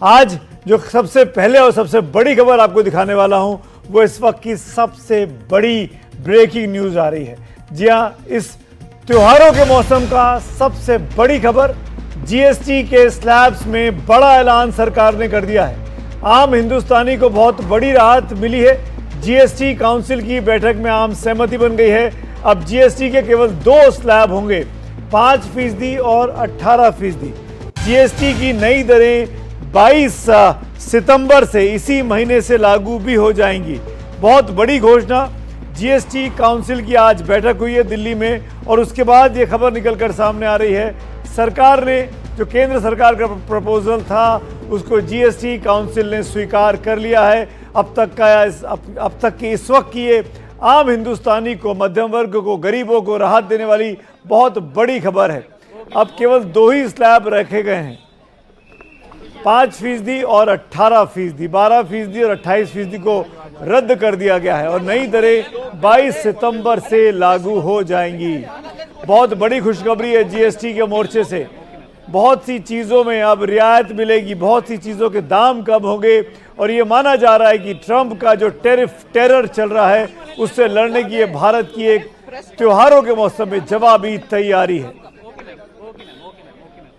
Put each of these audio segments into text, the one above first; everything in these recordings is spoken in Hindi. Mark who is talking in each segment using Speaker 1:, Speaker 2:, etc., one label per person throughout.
Speaker 1: आज जो सबसे पहले और सबसे बड़ी खबर आपको दिखाने वाला हूं वो इस वक्त की सबसे बड़ी ब्रेकिंग न्यूज आ रही है। जी हां, इस त्योहारों के मौसम का सबसे बड़ी खबर, जीएसटी के स्लैब्स में बड़ा ऐलान सरकार ने कर दिया है। आम हिंदुस्तानी को बहुत बड़ी राहत मिली है। जीएसटी काउंसिल की बैठक में आम सहमति बन गई है। अब जीएसटी के केवल 2 स्लैब होंगे, 5% और 18%। जीएसटी की नई दरें 22 सितंबर से इसी महीने से लागू भी हो जाएंगी। बहुत बड़ी घोषणा। जीएसटी काउंसिल की आज बैठक हुई है दिल्ली में और उसके बाद ये खबर निकलकर सामने आ रही है, सरकार ने जो केंद्र सरकार का प्रपोजल था उसको जीएसटी काउंसिल ने स्वीकार कर लिया है। अब तक की इस वक्त की ये आम हिंदुस्तानी को, मध्यम वर्ग को, गरीबों को राहत देने वाली बहुत बड़ी खबर है। अब केवल 2 ही स्लैब रखे गए हैं, 5% और 18%, 12% और 28% को रद्द कर दिया गया है और नई दरें 22 सितंबर से लागू हो जाएंगी। बहुत बड़ी खुशखबरी है जीएसटी के मोर्चे से। बहुत सी चीज़ों में अब रियायत मिलेगी, बहुत सी चीज़ों के दाम कम होंगे और ये माना जा रहा है कि ट्रंप का जो टेरर चल रहा है उससे लड़ने की ये भारत की एक त्योहारों के मौसम में जवाबी तैयारी है।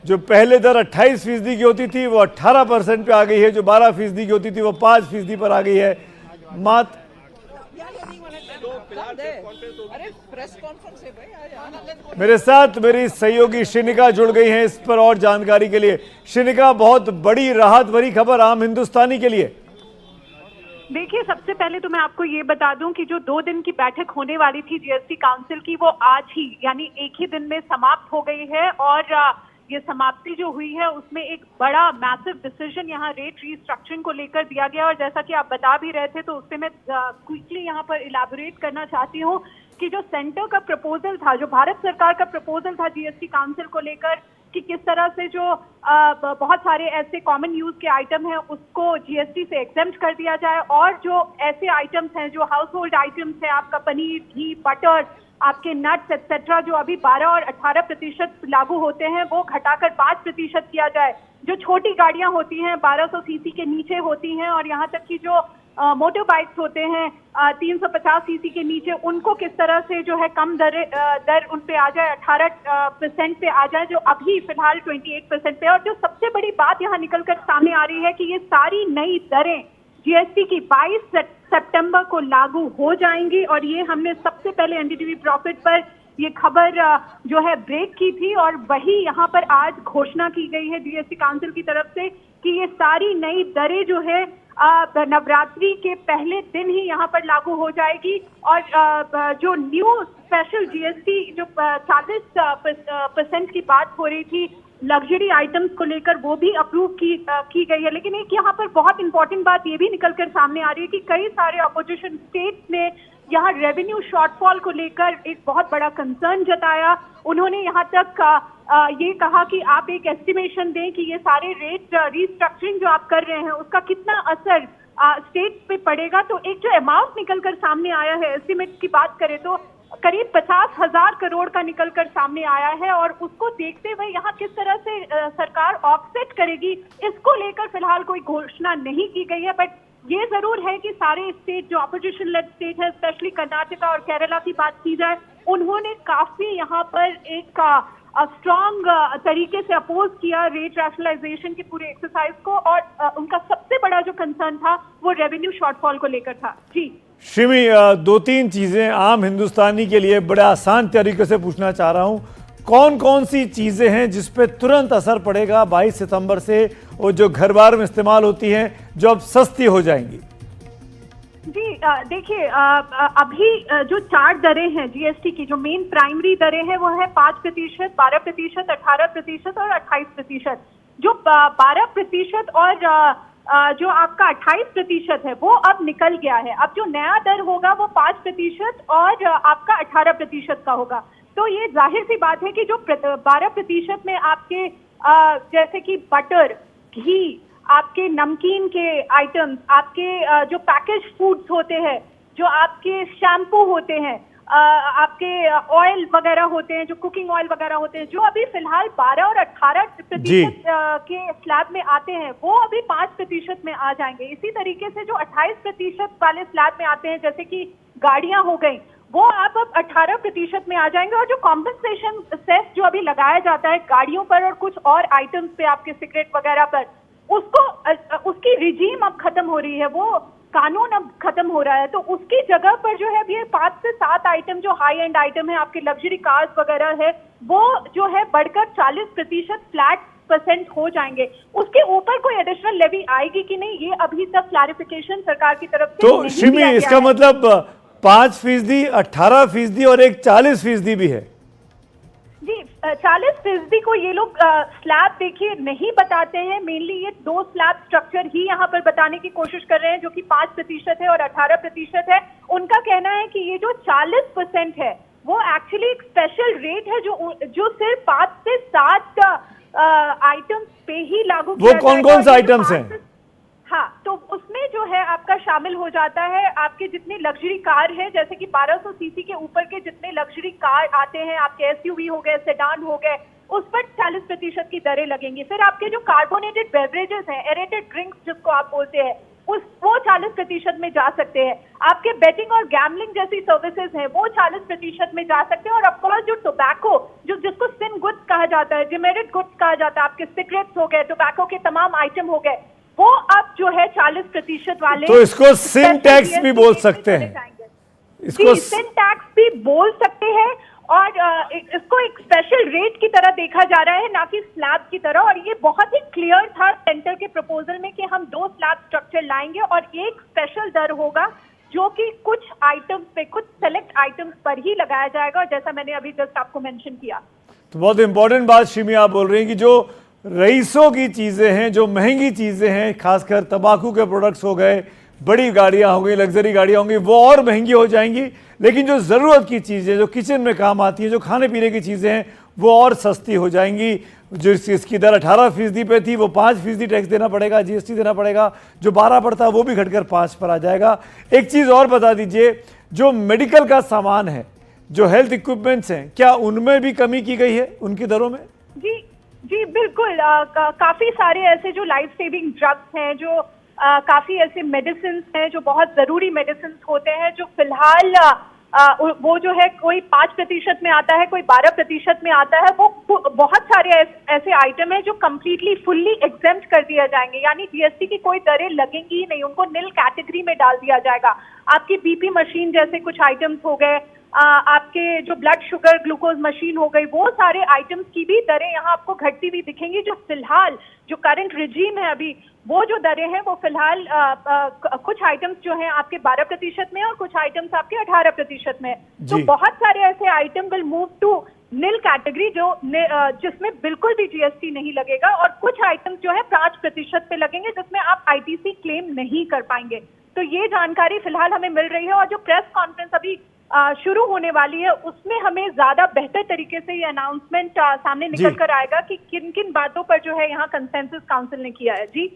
Speaker 1: जो पहले दर 28% की होती थी वो 18% पे आ गई है, जो 12% की होती थी वो 5% पर आ गई है। मेरे साथ मेरी सहयोगी श्रीनिका जुड़ गई हैं इस पर और जानकारी के लिए। श्रीनिका, बहुत बड़ी राहत भरी खबर आम हिंदुस्तानी के लिए।
Speaker 2: देखिए, सबसे पहले तो मैं आपको ये बता दूं कि जो 2 दिन की बैठक होने वाली थी जीएसटी काउंसिल की, वो आज ही यानी एक ही दिन में समाप्त हो गई है और ये समाप्ति जो हुई है उसमें एक बड़ा मैसिव डिसीजन यहाँ रेट रीस्ट्रक्चरिंग को लेकर दिया गया और जैसा कि आप बता भी रहे थे तो उस पर मैं क्विकली यहाँ पर इलैबोरेट करना चाहती हूँ कि जो सेंटर का प्रपोजल था, जो भारत सरकार का प्रपोजल था जीएसटी काउंसिल को लेकर कि किस तरह से जो बहुत सारे ऐसे कॉमन यूज के आइटम हैं उसको जीएसटी से एग्जेम्प्ट कर दिया जाए और जो ऐसे आइटम्स हैं जो हाउस होल्ड आइटम्स हैं, आपका पनीर, घी, बटर, आपके नट्स एक्सेट्रा, जो अभी 12 और 18% लागू होते हैं वो घटाकर 5% किया जाए। जो छोटी गाड़ियां होती हैं 1200 सीसी के नीचे होती हैं और यहाँ तक कि जो मोटर बाइक्स होते हैं 350 सीसी के नीचे, उनको किस तरह से जो है कम दर उन पे आ जाए, 18% पे आ जाए, जो अभी फिलहाल 28% पे। और जो सबसे बड़ी बात यहाँ निकल कर सामने आ रही है कि ये सारी नई दरें जीएसटी की 22 सितंबर को लागू हो जाएंगी और ये हमने सबसे पहले एनडीटीवी प्रॉफिट पर ये खबर जो है ब्रेक की थी और वही यहाँ पर आज घोषणा की गई है जीएसटी काउंसिल की तरफ से कि ये सारी नई दरें जो है नवरात्रि के पहले दिन ही यहाँ पर लागू हो जाएगी और जो न्यू स्पेशल जीएसटी जो 40% की बात हो रही थी लग्जरी आइटम्स को लेकर, वो भी अप्रूव की गई है। लेकिन एक यहाँ पर बहुत इंपॉर्टेंट बात ये भी निकलकर सामने आ रही है कि कई सारे अपोजिशन स्टेट्स ने यहाँ रेवेन्यू शॉर्टफॉल को लेकर एक बहुत बड़ा कंसर्न जताया। उन्होंने यहाँ तक ये कहा कि आप एक एस्टिमेशन दें कि ये सारे रेट रीस्ट्रक्चरिंग जो आप कर रहे हैं उसका कितना असर स्टेट पे पड़ेगा। तो एक जो अमाउंट निकलकर सामने आया है, एस्टिमेट की बात करें तो करीब 50,000 करोड़ का निकलकर सामने आया है और उसको देखते हुए यहाँ किस तरह से सरकार ऑफसेट करेगी इसको लेकर फिलहाल कोई घोषणा नहीं की गई है। बट ये जरूर है कि सारे स्टेट जो अपोजिशन लेड स्टेट है, स्पेशली कर्नाटका और केरला की बात की जाए, उन्होंने काफी यहाँ पर एक स्ट्रॉन्ग तरीके से अपोज किया रेट रैशनलाइजेशन के पूरे एक्सरसाइज को और उनका सबसे बड़ा जो कंसर्न था वो रेवेन्यू शॉर्टफॉल को लेकर था। जी
Speaker 1: श्रीमी, 2-3 चीजें आम हिंदुस्तानी के लिए बड़े आसान तरीके से पूछना चाह रहा हूं। कौन कौन सी चीजें हैं जिस पे तुरंत असर पड़ेगा 22 सितंबर से और जो घर बार में इस्तेमाल होती हैं जो अब सस्ती हो जाएंगी?
Speaker 2: जी देखिए, अभी जो 4 दरें हैं जीएसटी की, जो मेन प्राइमरी दरें हैं वो है 5%, 12%, 18% और 28%। जो 12% और जो आपका 28% है वो अब निकल गया है। अब जो नया दर होगा वो 5% और आपका 18% का होगा। तो ये जाहिर सी बात है कि जो 12% में आपके जैसे कि बटर, घी, आपके नमकीन के आइटम्स, आपके जो पैकेज फूड्स होते हैं, जो आपके शैम्पू होते हैं, आपके ऑयल वगैरह होते हैं, जो कुकिंग ऑयल वगैरह होते हैं, जो अभी फिलहाल 12 और 18% के स्लैब में आते हैं, वो अभी 5% में आ जाएंगे। इसी तरीके से जो 28% वाले स्लैब में आते हैं, जैसे कि गाड़ियां हो गई, वो आप अब 18% में आ जाएंगे। और जो कॉम्पेंसेशन सेस जो अभी लगाया जाता है गाड़ियों पर और कुछ और आइटम्स पे, आपके सिगरेट वगैरह पर, उसकी रिजीम अब खत्म हो रही है, वो कानून अब खत्म हो रहा है। तो उसकी जगह पर जो है अब ये 5 से 7 आइटम जो हाई एंड आइटम है, आपके लग्जरी कार्स वगैरह है, वो जो है बढ़कर 40% फ्लैट % हो जाएंगे। उसके ऊपर कोई एडिशनल लेवी आएगी कि नहीं, ये अभी तक क्लैरिफिकेशन सरकार की तरफ से
Speaker 1: तो शिमी, इसका मतलब 5%, 18% और एक 40% भी है
Speaker 2: जी। 40% को ये लोग स्लैब देखिए नहीं बताते हैं। मेनली ये 2 स्लैब स्ट्रक्चर ही यहाँ पर बताने की कोशिश कर रहे हैं, जो कि 5% है और 18% है। उनका कहना है कि ये जो 40% है वो एक्चुअली एक स्पेशल रेट है, जो सिर्फ 5 से 7 आइटम्स पे ही लागू किया
Speaker 1: जाएगा। वो कौन कौन से आइटम्स हैं?
Speaker 2: हाँ, तो उसमें जो है आपका शामिल हो जाता है आपके जितने लग्जरी कार है, जैसे कि 1200 सीसी के ऊपर के जितने लग्जरी कार आते हैं, आपके एसयूवी हो गए, सेडान हो गए, उस पर 40% की दरें लगेंगी। फिर आपके जो कार्बोनेटेड बेवरेजेस हैं, एरेटेड ड्रिंक्स जिसको आप बोलते हैं, वो 40% में जा सकते हैं। आपके बेटिंग और गैमलिंग जैसी सर्विसेज हैं, वो 40% में जा सकते हैं। और ऑफकोर्स जो टोबैको, जिसको सिन गुड्स कहा जाता है, डिमेरिट गुड्स कहा जाता है, आपके सिगरेट्स हो गए, टोबैको के तमाम आइटम हो गए, वो अब जो है 40% वाले,
Speaker 1: तो इसको सिन टैक्स भी बोल सकते हैं,
Speaker 2: इसको सिन टैक्स भी बोल सकते हैं। और इसको एक स्पेशल रेट की तरह देखा जा रहा है, ना कि स्लैब की तरह। और ये बहुत ही क्लियर था सेंटर के प्रपोजल में कि हम 2 स्लैब स्ट्रक्चर लाएंगे और एक स्पेशल दर होगा, जो कि कुछ आइटम्स पे, कुछ सेलेक्ट आइटम्स पर ही लगाया जाएगा। और जैसा मैंने अभी जस्ट आपको मेंशन किया,
Speaker 1: तो बहुत इंपॉर्टेंट बात शिमी आप बोल रही हैं कि जो रईसों की चीजें हैं, जो महंगी चीजें हैं, खासकर तंबाकू के प्रोडक्ट्स हो गए, बड़ी गाड़ियां हो गई, लग्जरी गाड़ियां होंगी, वो और महंगी हो जाएंगी। लेकिन जो ज़रूरत की चीज़ें, जो किचन में काम आती हैं, जो खाने पीने की चीज़ें हैं, वो और सस्ती हो जाएंगी। जो इसकी दर 18% पे थी, वो 5% टैक्स देना पड़ेगा, जीएसटी देना पड़ेगा। जो 12 पड़ता है वो भी घटकर 5 पर आ जाएगा। एक चीज़ और बता दीजिए, जो मेडिकल का सामान है, जो हेल्थ इक्विपमेंट्स हैं, क्या उनमें भी कमी की गई है उनकी दरों में?
Speaker 2: जी बिल्कुल। काफ़ी सारे ऐसे जो लाइफ सेविंग ड्रग्स हैं, जो काफ़ी ऐसे मेडिसिन हैं, जो बहुत ज़रूरी मेडिसिन होते हैं, जो फिलहाल वो जो है कोई 5% में आता है, कोई 12% में आता है, वो बहुत सारे ऐसे आइटम हैं जो कम्प्लीटली फुल्ली एग्जेम्प्ट कर दिया जाएंगे। यानी जीएसटी की कोई दरें लगेंगी ही नहीं, उनको निल कैटेगरी में डाल दिया जाएगा। आपकी बीपी मशीन जैसे कुछ आइटम्स हो गए, आपके जो ब्लड शुगर ग्लूकोज मशीन हो गई, वो सारे आइटम्स की भी दरें यहाँ आपको घटती हुई दिखेंगी। जो फिलहाल जो करंट रिजीम है अभी, वो जो दरें हैं वो फिलहाल कुछ आइटम्स जो हैं आपके 12% में और कुछ आइटम्स आपके 18% में। तो बहुत सारे ऐसे item will move to nil category, जिसमें बिल्कुल भी जीएसटी नहीं लगेगा। और कुछ आइटम्स जो है 5% पे लगेंगे, जिसमें आप आईटीसी क्लेम नहीं कर पाएंगे। तो ये जानकारी फिलहाल हमें मिल रही है। और जो प्रेस कॉन्फ्रेंस अभी शुरू होने वाली है, उसमें हमें ज्यादा बेहतर तरीके से ये अनाउंसमेंट सामने निकल कर आएगा कि किन किन बातों पर जो है यहाँ कंसेंसस काउंसिल ने किया है। जी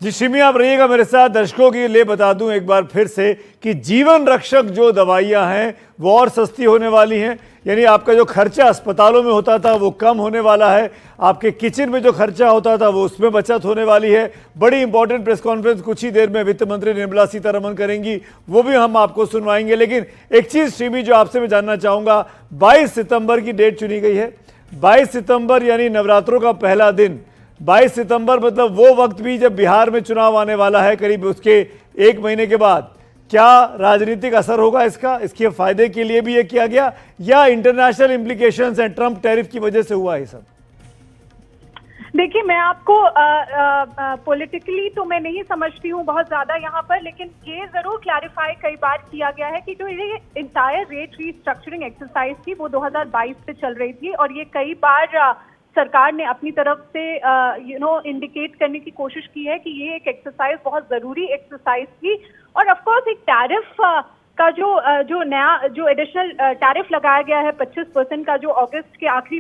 Speaker 1: शिमी, आप रहिएगा मेरे साथ। दर्शकों के लिए बता दूं एक बार फिर से कि जीवन रक्षक जो दवाइयां हैं वो और सस्ती होने वाली हैं। यानी आपका जो खर्चा अस्पतालों में होता था वो कम होने वाला है, आपके किचन में जो खर्चा होता था वो उसमें बचत होने वाली है। बड़ी इंपॉर्टेंट प्रेस कॉन्फ्रेंस कुछ ही देर में वित्त मंत्री निर्मला सीतारमण करेंगी, वो भी हम आपको सुनवाएंगे। लेकिन एक चीज़ शिमी जो आपसे मैं जानना चाहूँगा, 22 सितंबर की डेट चुनी गई है। 22 सितंबर यानी नवरात्रों का पहला दिन। 22 सितंबर मतलब वो वक्त भी जब बिहार में चुनाव आने वाला है, करीब उसके 1 महीने के बाद। क्या राजनीतिक असर होगा इसका? इसके फायदे के लिए भी ये किया गया या इंटरनेशनल इंप्लीकेशंस हैं, ट्रंप टैरिफ की वजह से हुआ ये सब?
Speaker 2: देखिए, मैं आपको पॉलिटिकली तो मैं नहीं समझती हूँ बहुत ज्यादा यहाँ पर, लेकिन ये जरूर क्लैरिफाई कई बार किया गया है कि जो ये इंटायर रेट रीस्ट्रक्चरिंग एक्सरसाइज थी वो 2022 से चल रही थी। और ये कई बार सरकार ने अपनी तरफ से इंडिकेट करने की कोशिश की है कि ये एक एक्सरसाइज बहुत जरूरी एक्सरसाइज थी। और ऑफ कोर्स एक टैरिफ का जो नया जो एडिशनल टैरिफ लगाया गया है 25% का, जो अगस्त के आखिरी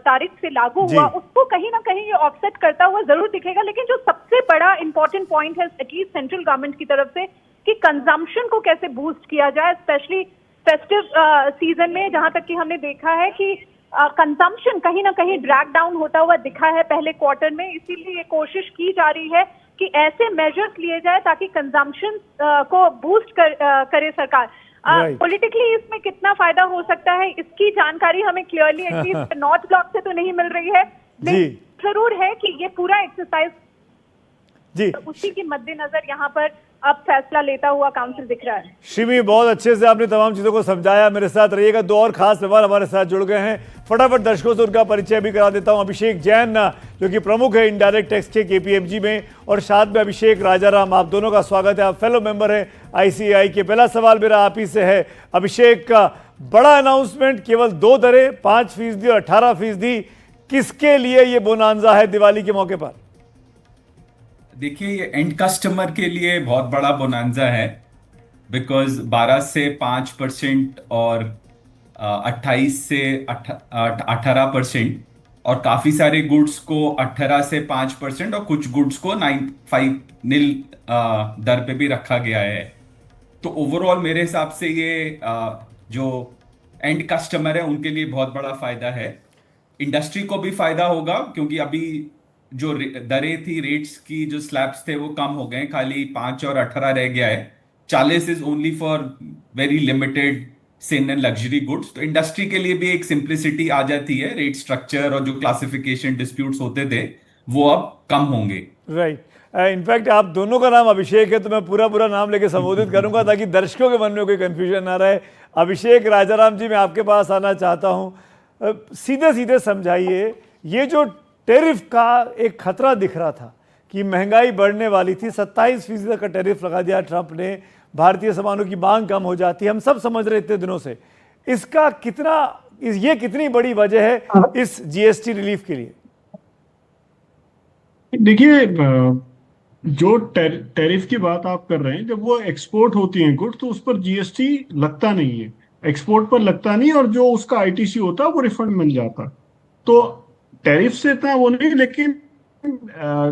Speaker 2: तारीख से लागू हुआ, उसको कहीं ना कहीं ये ऑफसेट करता हुआ जरूर दिखेगा। लेकिन जो सबसे बड़ा इंपॉर्टेंट पॉइंट है एटलीस्ट सेंट्रल गवर्नमेंट की तरफ से, कि कंजम्पशन को कैसे बूस्ट किया जाए, स्पेशली फेस्टिव सीजन में, जहां तक कि हमने देखा है कि कंजम्पशन कहीं ना कहीं ड्रैग डाउन होता हुआ दिखा है पहले क्वार्टर में। इसीलिए ये कोशिश की जा रही है कि ऐसे मेजर्स लिए जाए ताकि कंजम्पशन को बूस्ट करे सरकार। पॉलिटिकली इसमें कितना फायदा हो सकता है, इसकी जानकारी हमें क्लियरली एटलीस्ट नॉर्थ ब्लॉक से तो नहीं मिल रही है, लेकिन जरूर है कि ये पूरा एक्सरसाइज
Speaker 1: जी
Speaker 2: उसी के मद्देनजर यहाँ पर अब फैसला लेता हुआ काउंसिल दिख रहा है।
Speaker 1: शिमी, बहुत अच्छे से आपने तमाम चीजों को समझाया। मेरे साथ रहिएगा, दो और खास मेहमान हमारे साथ जुड़ गए हैं, फटाफट दर्शकों से उनका परिचय भी करा देता हूं। अभिषेक जैन जो कि प्रमुख है इनडायरेक्ट टैक्स के KPMG में, और साथ में अभिषेक राजाराम, आप दोनों का स्वागत है, आप फेलो मेंबर हैं ICAI के। पहला सवाल मेरा आप ही से है अभिषेक, का बड़ा अनाउंसमेंट, केवल 2 दरें 5% और 18%, किसके लिए ये बोनांजा है दिवाली के मौके पर?
Speaker 3: देखिए, ये एंड कस्टमर के लिए बहुत बड़ा बोनांजा है, बिकॉज 12 से 5% और 28 से 18%, और काफी सारे गुड्स को 18 से 5% और कुछ गुड्स को 950 दर पे भी रखा गया है। तो ओवरऑल मेरे हिसाब से ये जो एंड कस्टमर है उनके लिए बहुत बड़ा फायदा है। इंडस्ट्री को भी फायदा होगा, क्योंकि अभी जो दरें थी, रेट्स की जो स्लैब्स थे वो कम हो गए, खाली 5 और 18 रह गया है। 40 is only for very limited sin and luxury goods. तो इंडस्ट्री के लिए भी एक सिंप्लिसिटी आ जाती है, रेट स्ट्रक्चर और जो क्लासिफिकेशन डिस्प्यूट्स होते थे वो अब कम होंगे।
Speaker 1: राइट। इनफैक्ट आप दोनों का नाम अभिषेक है, तो मैं पूरा नाम लेके संबोधित करूंगा ताकि दर्शकों के मन में कोई कंफ्यूजन ना रहे। अभिषेक राजाराम जी, मैं आपके पास आना चाहता हूं, सीधे सीधे समझाइए, ये जो टैरिफ का एक खतरा दिख रहा था कि महंगाई बढ़ने वाली थी, 27% का टैरिफ लगा दिया ट्रंप ने, भारतीय सामानों की मांग कम हो जाती है, हम सब समझ रहे इतने दिनों से, इसका ये कितनी बड़ी वजह है इस GST रिलीफ के लिए?
Speaker 4: देखिए, जो टैरिफ की बात आप कर रहे हैं, जब वो एक्सपोर्ट होती हैं गुड, तो उस पर GST लगता नहीं है, एक्सपोर्ट पर लगता नहीं, और जो उसका ITC होता है वो रिफंड मिल जाता। तो टैरिफ से इतना वो नहीं, लेकिन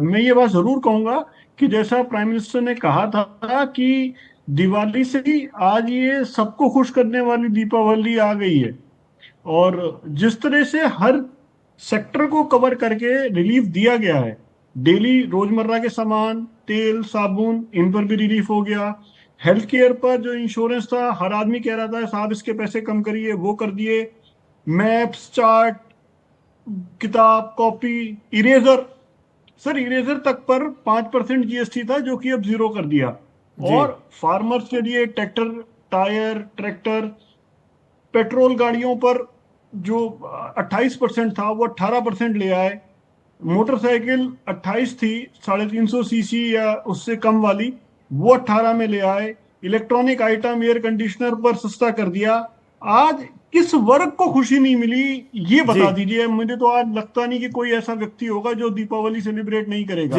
Speaker 4: मैं ये बात जरूर कहूंगा कि जैसा प्राइम मिनिस्टर ने कहा था कि दिवाली से ही आज ये सबको खुश करने वाली दीपावली आ गई है, और जिस तरह से हर सेक्टर को कवर करके रिलीफ दिया गया है, डेली रोजमर्रा के सामान, तेल, साबुन, इन पर भी रिलीफ हो गया। हेल्थ केयर पर जो इंश्योरेंस था, हर आदमी कह रहा था साहब इसके पैसे कम करिए, वो कर दिए। मैप्स, चार्ट, किताब, कॉपी, इरेजर, सर इरेजर तक पर 5% GST था, जो कि अब 0 कर दिया। और फार्मर्स के लिए ट्रैक्टर, टायर, ट्रैक्टर, पेट्रोल गाड़ियों पर जो 28% था वो 18% ले आए। मोटरसाइकिल 28 थी, 350 cc या उससे कम वाली, वो 18 में ले आए। इलेक्ट्रॉनिक आइटम, एयर कंडीशनर पर सस्ता कर दिया। आज किस वर्ग को खुशी नहीं मिली, ये बता दीजिए। मुझे तो आज लगता नहीं कि कोई ऐसा व्यक्ति होगा जो दीपावली सेलिब्रेट नहीं करेगा।